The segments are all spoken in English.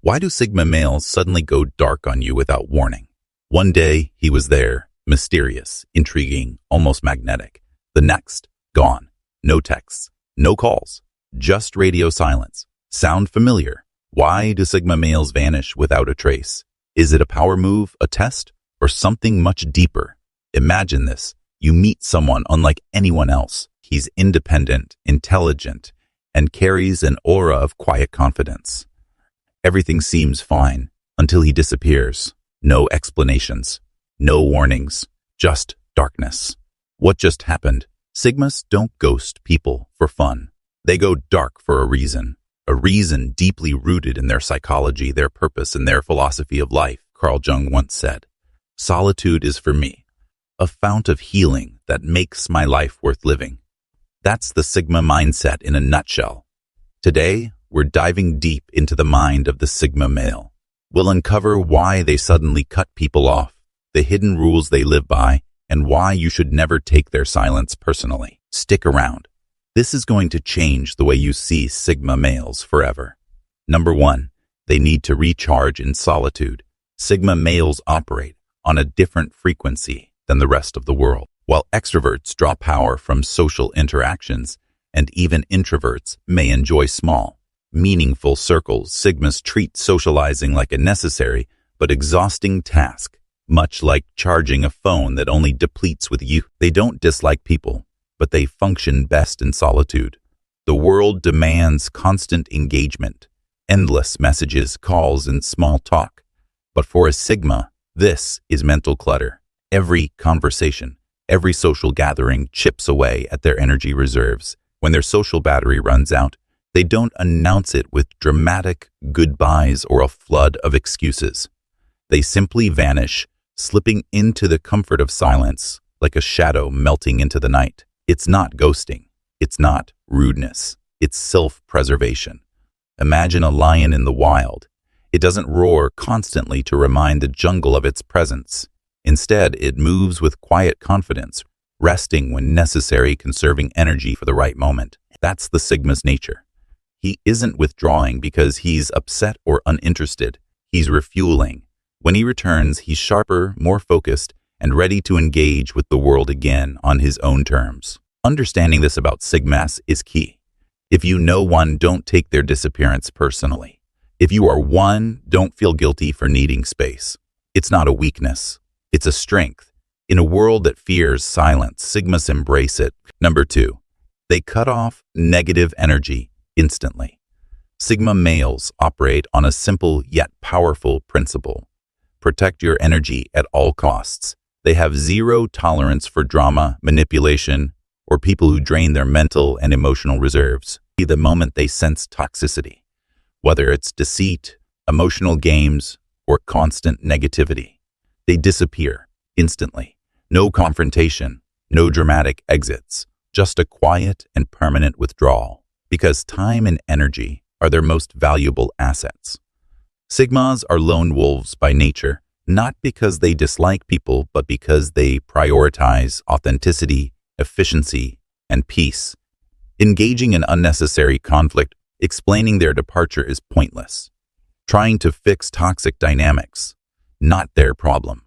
Why do Sigma males suddenly go dark on you without warning? One day, he was there, mysterious, intriguing, almost magnetic. The next, gone. No texts, no calls, just radio silence. Sound familiar? Why do Sigma males vanish without a trace? Is it a power move, a test, or something much deeper? Imagine this. You meet someone unlike anyone else. He's independent, intelligent, and carries an aura of quiet confidence. Everything seems fine until he disappears. No explanations, no warnings, just darkness. What just happened? Sigmas don't ghost people for fun. They go dark for a reason deeply rooted in their psychology, their purpose, and their philosophy of life. Carl Jung once said, "Solitude is for me a fount of healing that makes my life worth living." That's the Sigma mindset in a nutshell. Today, we're diving deep into the mind of the Sigma male. We'll uncover why they suddenly cut people off, the hidden rules they live by, and why you should never take their silence personally. Stick around. This is going to change the way you see Sigma males forever. Number 1, they need to recharge in solitude. Sigma males operate on a different frequency than the rest of the world. While extroverts draw power from social interactions, and even introverts may enjoy small, meaningful circles, Sigmas treat socializing like a necessary but exhausting task, much like charging a phone that only depletes with youth. They don't dislike people, but they function best in solitude. The world demands constant engagement, endless messages, calls, and small talk. But for a Sigma, this is mental clutter. Every conversation, every social gathering chips away at their energy reserves. When their social battery runs out, they don't announce it with dramatic goodbyes or a flood of excuses. They simply vanish, slipping into the comfort of silence, like a shadow melting into the night. It's not ghosting. It's not rudeness. It's self-preservation. Imagine a lion in the wild. It doesn't roar constantly to remind the jungle of its presence. Instead, it moves with quiet confidence, resting when necessary, conserving energy for the right moment. That's the Sigma's nature. He isn't withdrawing because he's upset or uninterested. He's refueling. When he returns, he's sharper, more focused, and ready to engage with the world again on his own terms. Understanding this about Sigmas is key. If you know one, don't take their disappearance personally. If you are one, don't feel guilty for needing space. It's not a weakness. It's a strength. In a world that fears silence, Sigmas embrace it. Number 2, they cut off negative energy instantly. Sigma males operate on a simple yet powerful principle. Protect your energy at all costs. They have zero tolerance for drama, manipulation, or people who drain their mental and emotional reserves. The moment they sense toxicity, whether it's deceit, emotional games, or constant negativity, they disappear instantly. No confrontation, no dramatic exits, just a quiet and permanent withdrawal, because time and energy are their most valuable assets. Sigmas are lone wolves by nature, not because they dislike people, but because they prioritize authenticity, efficiency, and peace. Engaging in unnecessary conflict, explaining their departure is pointless. Trying to fix toxic dynamics, not their problem.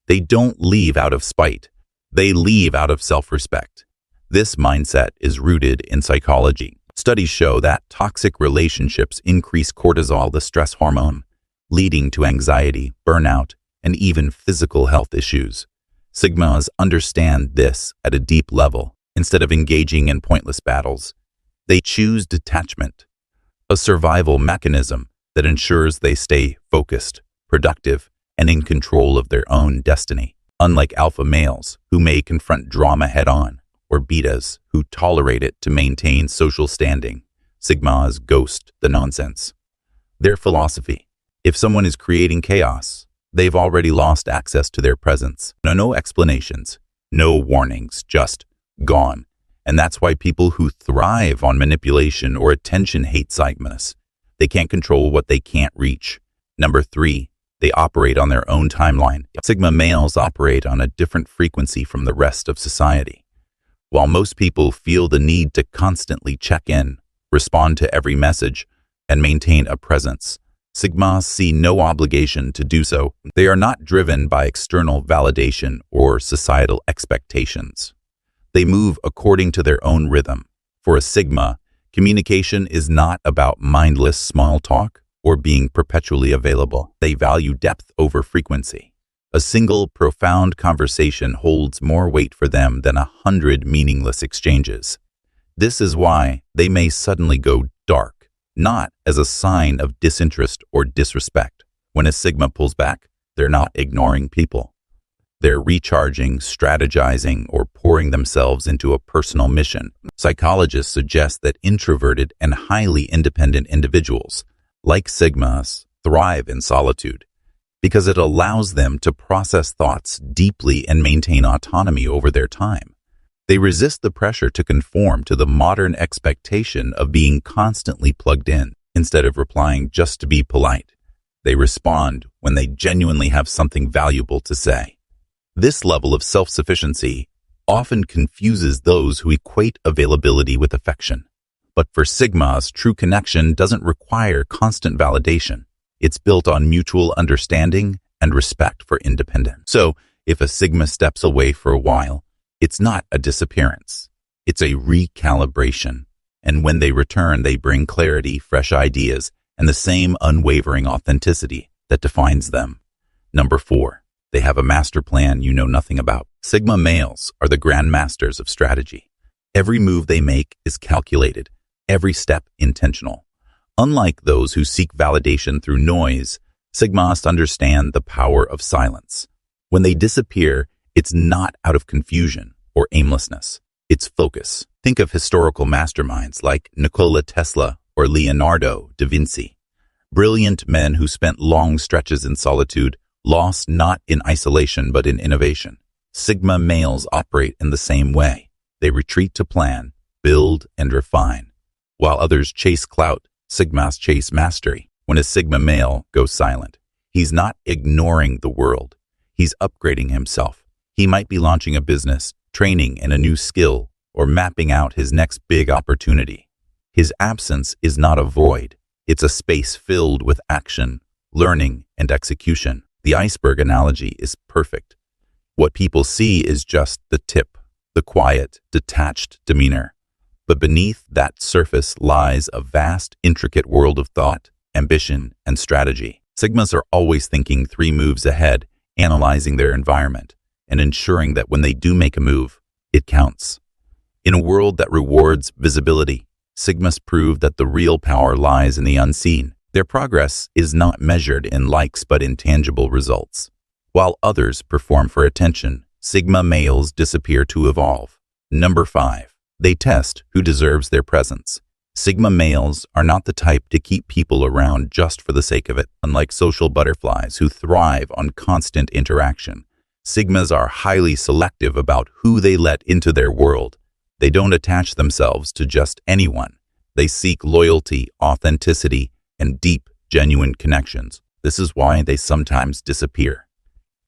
They don't leave out of spite. They leave out of self-respect. This mindset is rooted in psychology. Studies show that toxic relationships increase cortisol, the stress hormone, leading to anxiety, burnout, and even physical health issues. Sigmas understand this at a deep level. Instead of engaging in pointless battles, they choose detachment, a survival mechanism that ensures they stay focused, productive, and in control of their own destiny. Unlike alpha males, who may confront drama head-on, or betas, who tolerate it to maintain social standing, Sigmas ghost the nonsense. Their philosophy: if someone is creating chaos, they've already lost access to their presence. No explanations, no warnings, just gone. And that's why people who thrive on manipulation or attention hate Sigmas. They can't control what they can't reach. Number 3, they operate on their own timeline. Sigma males operate on a different frequency from the rest of society. While most people feel the need to constantly check in, respond to every message, and maintain a presence, Sigmas see no obligation to do so. They are not driven by external validation or societal expectations. They move according to their own rhythm. For a Sigma, communication is not about mindless small talk or being perpetually available. They value depth over frequency. A single profound conversation holds more weight for them than 100 meaningless exchanges. This is why they may suddenly go dark, not as a sign of disinterest or disrespect. When a Sigma pulls back, they're not ignoring people. They're recharging, strategizing, or pouring themselves into a personal mission. Psychologists suggest that introverted and highly independent individuals, like Sigmas, thrive in solitude because it allows them to process thoughts deeply and maintain autonomy over their time. They resist the pressure to conform to the modern expectation of being constantly plugged in. Instead of replying just to be polite, they respond when they genuinely have something valuable to say. This level of self-sufficiency often confuses those who equate availability with affection. But for Sigmas, true connection doesn't require constant validation. It's built on mutual understanding and respect for independence. So, if a Sigma steps away for a while, it's not a disappearance. It's a recalibration. And when they return, they bring clarity, fresh ideas, and the same unwavering authenticity that defines them. Number 4. They have a master plan you know nothing about. Sigma males are the grandmasters of strategy. Every move they make is calculated, every step intentional. Unlike those who seek validation through noise, Sigmas understand the power of silence. When they disappear, it's not out of confusion or aimlessness. It's focus. Think of historical masterminds like Nikola Tesla or Leonardo da Vinci. Brilliant men who spent long stretches in solitude, lost not in isolation but in innovation. Sigma males operate in the same way. They retreat to plan, build, and refine. While others chase clout, Sigmas chase mastery. When a Sigma male goes silent, he's not ignoring the world. He's upgrading himself. He might be launching a business, training in a new skill, or mapping out his next big opportunity. His absence is not a void. It's a space filled with action, learning, and execution. The iceberg analogy is perfect. What people see is just the tip, the quiet, detached demeanor. But beneath that surface lies a vast, intricate world of thought, ambition, and strategy. Sigmas are always thinking 3 moves ahead, analyzing their environment, and ensuring that when they do make a move, it counts. In a world that rewards visibility, Sigmas prove that the real power lies in the unseen. Their progress is not measured in likes but in tangible results. While others perform for attention, Sigma males disappear to evolve. Number 5. They test who deserves their presence. Sigma males are not the type to keep people around just for the sake of it. Unlike social butterflies who thrive on constant interaction, Sigmas are highly selective about who they let into their world. They don't attach themselves to just anyone. They seek loyalty, authenticity, and deep, genuine connections. This is why they sometimes disappear.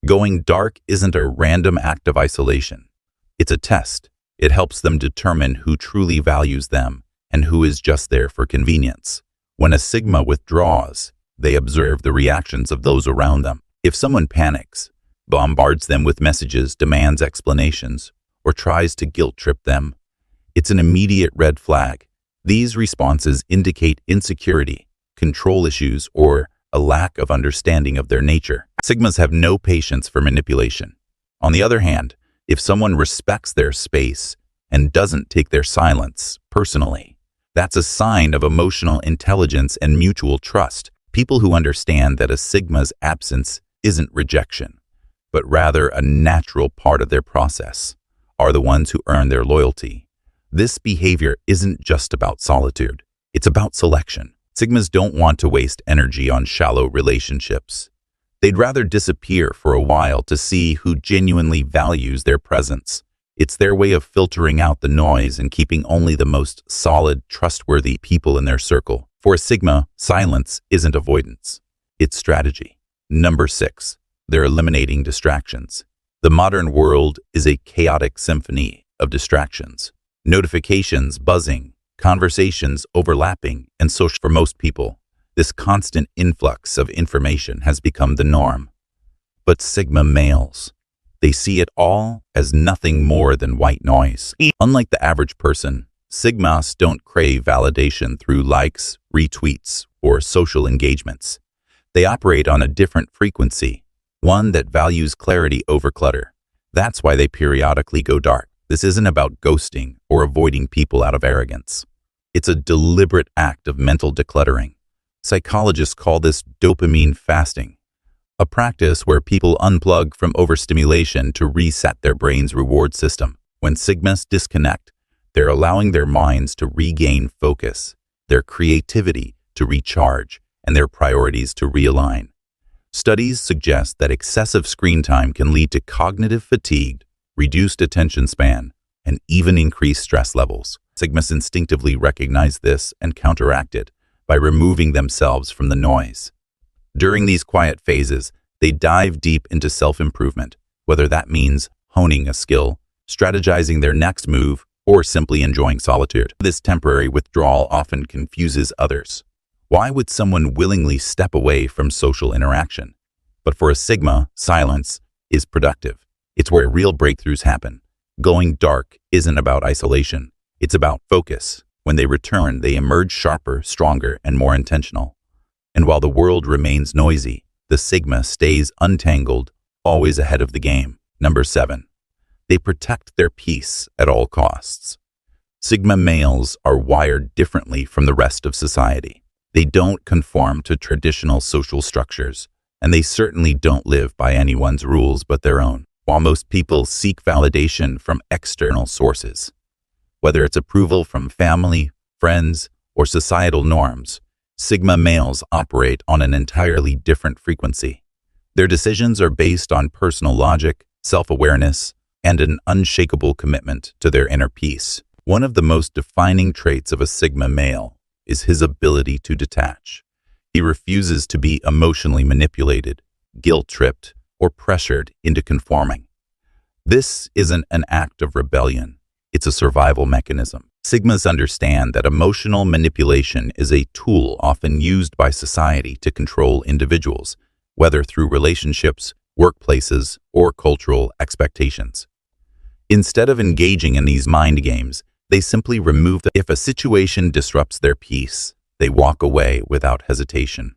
Going dark isn't a random act of isolation. It's a test. It helps them determine who truly values them and who is just there for convenience. When a Sigma withdraws, they observe the reactions of those around them. If someone panics, bombards them with messages, demands explanations, or tries to guilt-trip them, it's an immediate red flag. These responses indicate insecurity, control issues, or a lack of understanding of their nature. Sigmas have no patience for manipulation. On the other hand, if someone respects their space and doesn't take their silence personally, that's a sign of emotional intelligence and mutual trust. People who understand that a Sigma's absence isn't rejection, but rather a natural part of their process, are the ones who earn their loyalty. This behavior isn't just about solitude. It's about selection. Sigmas don't want to waste energy on shallow relationships. They'd rather disappear for a while to see who genuinely values their presence. It's their way of filtering out the noise and keeping only the most solid, trustworthy people in their circle. For a Sigma, silence isn't avoidance. It's strategy. Number 6. They're eliminating distractions. The modern world is a chaotic symphony of distractions. Notifications buzzing, conversations overlapping, and social for most people. This constant influx of information has become the norm. But Sigma males, they see it all as nothing more than white noise. Unlike the average person, Sigmas don't crave validation through likes, retweets, or social engagements. They operate on a different frequency, one that values clarity over clutter. That's why they periodically go dark. This isn't about ghosting or avoiding people out of arrogance. It's a deliberate act of mental decluttering. Psychologists call this dopamine fasting, a practice where people unplug from overstimulation to reset their brain's reward system. When Sigmas disconnect, they're allowing their minds to regain focus, their creativity to recharge, and their priorities to realign. Studies suggest that excessive screen time can lead to cognitive fatigue, reduced attention span, and even increased stress levels. Sigmas instinctively recognize this and counteract it by removing themselves from the noise. During these quiet phases, they dive deep into self-improvement, whether that means honing a skill, strategizing their next move, or simply enjoying solitude. This temporary withdrawal often confuses others. Why would someone willingly step away from social interaction? But for a Sigma, silence is productive. It's where real breakthroughs happen. Going dark isn't about isolation. It's about focus. When they return, they emerge sharper, stronger, and more intentional. And while the world remains noisy, the Sigma stays untangled, always ahead of the game. Number 7. They protect their peace at all costs. Sigma males are wired differently from the rest of society. They don't conform to traditional social structures, and they certainly don't live by anyone's rules but their own. While most people seek validation from external sources, whether it's approval from family, friends, or societal norms, Sigma males operate on an entirely different frequency. Their decisions are based on personal logic, self-awareness, and an unshakable commitment to their inner peace. One of the most defining traits of a Sigma male is his ability to detach. He refuses to be emotionally manipulated, guilt-tripped, or pressured into conforming. This isn't an act of rebellion. It's a survival mechanism. Sigmas understand that emotional manipulation is a tool often used by society to control individuals, whether through relationships, workplaces, or cultural expectations. Instead of engaging in these mind games, they simply remove them. If a situation disrupts their peace, they walk away without hesitation.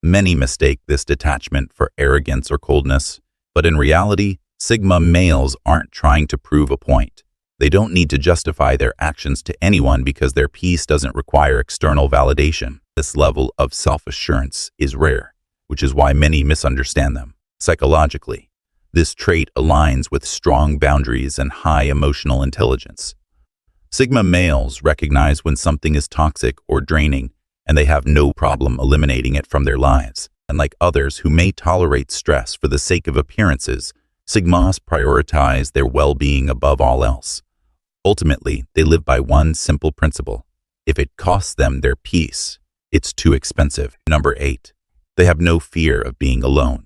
Many mistake this detachment for arrogance or coldness, but in reality, Sigma males aren't trying to prove a point. They don't need to justify their actions to anyone because their peace doesn't require external validation. This level of self-assurance is rare, which is why many misunderstand them. Psychologically, this trait aligns with strong boundaries and high emotional intelligence. Sigma males recognize when something is toxic or draining, and they have no problem eliminating it from their lives. Unlike others who may tolerate stress for the sake of appearances, Sigmas prioritize their well-being above all else. Ultimately, they live by one simple principle. If it costs them their peace, it's too expensive. Number 8. They have no fear of being alone.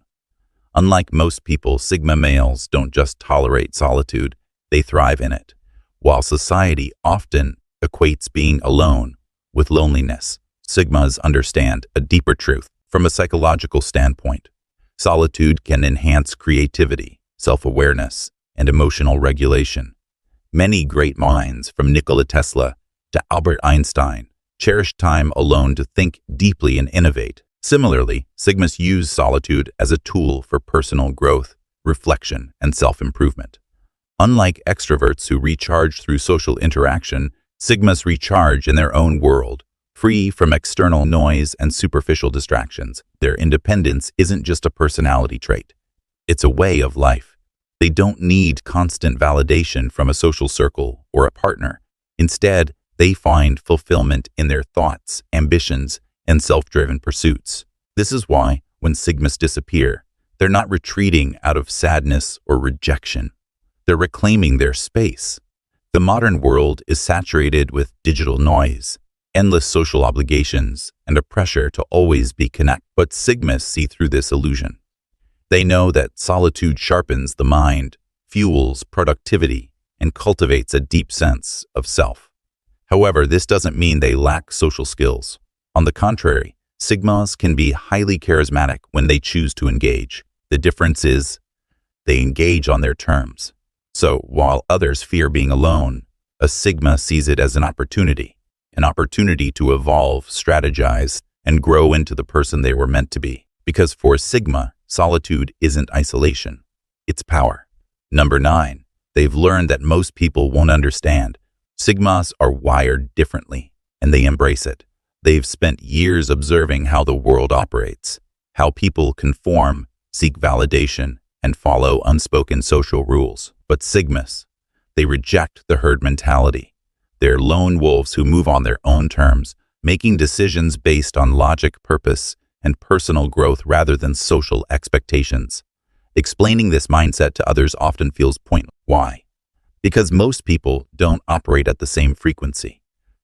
Unlike most people, Sigma males don't just tolerate solitude, they thrive in it. While society often equates being alone with loneliness, Sigmas understand a deeper truth. From a psychological standpoint, solitude can enhance creativity, self-awareness, and emotional regulation. Many great minds, from Nikola Tesla to Albert Einstein, cherish time alone to think deeply and innovate. Similarly, Sigmas use solitude as a tool for personal growth, reflection, and self-improvement. Unlike extroverts who recharge through social interaction, Sigmas recharge in their own world, free from external noise and superficial distractions. Their independence isn't just a personality trait. It's a way of life. They don't need constant validation from a social circle or a partner. Instead, they find fulfillment in their thoughts, ambitions, and self-driven pursuits. This is why, when Sigmas disappear, they're not retreating out of sadness or rejection. They're reclaiming their space. The modern world is saturated with digital noise, endless social obligations, and a pressure to always be connected. But Sigmas see through this illusion. They know that solitude sharpens the mind, fuels productivity, and cultivates a deep sense of self. However, this doesn't mean they lack social skills. On the contrary, Sigmas can be highly charismatic when they choose to engage. The difference is they engage on their terms. So while others fear being alone, a Sigma sees it as an opportunity to evolve, strategize, and grow into the person they were meant to be. Because for a Sigma, solitude isn't isolation, it's power. Number 9, they've learned that most people won't understand. Sigmas are wired differently, and they embrace it. They've spent years observing how the world operates, how people conform, seek validation, and follow unspoken social rules. But Sigmas, they reject the herd mentality. They're lone wolves who move on their own terms, making decisions based on logic, purpose, and personal growth rather than social expectations. Explaining this mindset to others often feels pointless. Why? Because most people don't operate at the same frequency.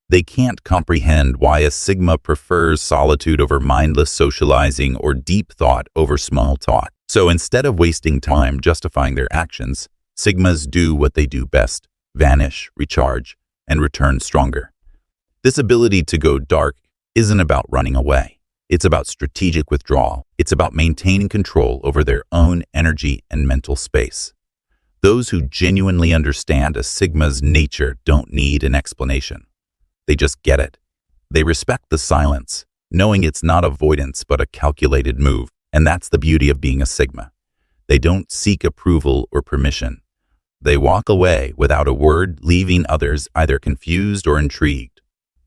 They can't comprehend why a Sigma prefers solitude over mindless socializing or deep thought over small talk. So instead of wasting time justifying their actions, Sigmas do what they do best: vanish, recharge, and return stronger. This ability to go dark isn't about running away. It's about strategic withdrawal. It's about maintaining control over their own energy and mental space. Those who genuinely understand a Sigma's nature don't need an explanation. They just get it. They respect the silence, knowing it's not avoidance but a calculated move. And that's the beauty of being a Sigma. They don't seek approval or permission. They walk away without a word, leaving others either confused or intrigued.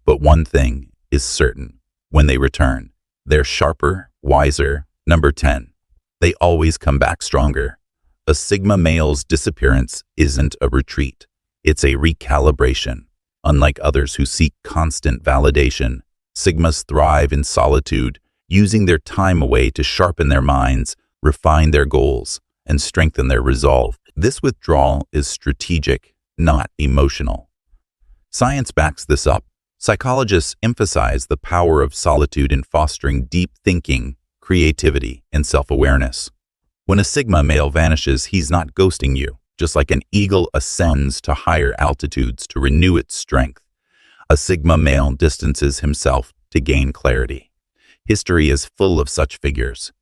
But one thing is certain: when they return, they're sharper, wiser. Number 10, they always come back stronger. A Sigma male's disappearance isn't a retreat. It's a recalibration. Unlike others who seek constant validation, Sigmas thrive in solitude, using their time away to sharpen their minds, refine their goals, and strengthen their resolve. This withdrawal is strategic, not emotional. Science backs this up. Psychologists emphasize the power of solitude in fostering deep thinking, creativity, and self-awareness. When a Sigma male vanishes, he's not ghosting you. Just like an eagle ascends to higher altitudes to renew its strength, a Sigma male distances himself to gain clarity. History is full of such figures.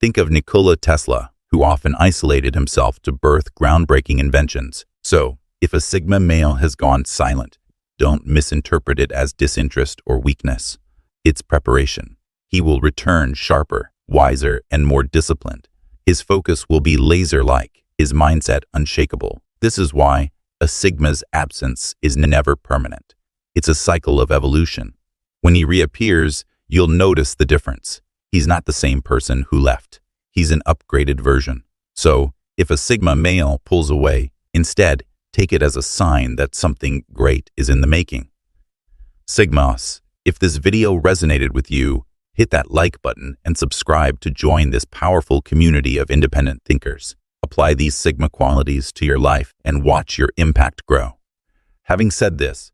Think of Nikola Tesla, who often isolated himself to birth groundbreaking inventions. So, if a Sigma male has gone silent, don't misinterpret it as disinterest or weakness. It's preparation. He will return sharper, wiser, and more disciplined. His focus will be laser-like, his mindset unshakable. This is why a Sigma's absence is never permanent. It's a cycle of evolution. When he reappears, you'll notice the difference. He's not the same person who left. He's an upgraded version. So, if a Sigma male pulls away, instead, take it as a sign that something great is in the making. Sigmas, if this video resonated with you, hit that like button and subscribe to join this powerful community of independent thinkers. Apply these Sigma qualities to your life and watch your impact grow. Having said this,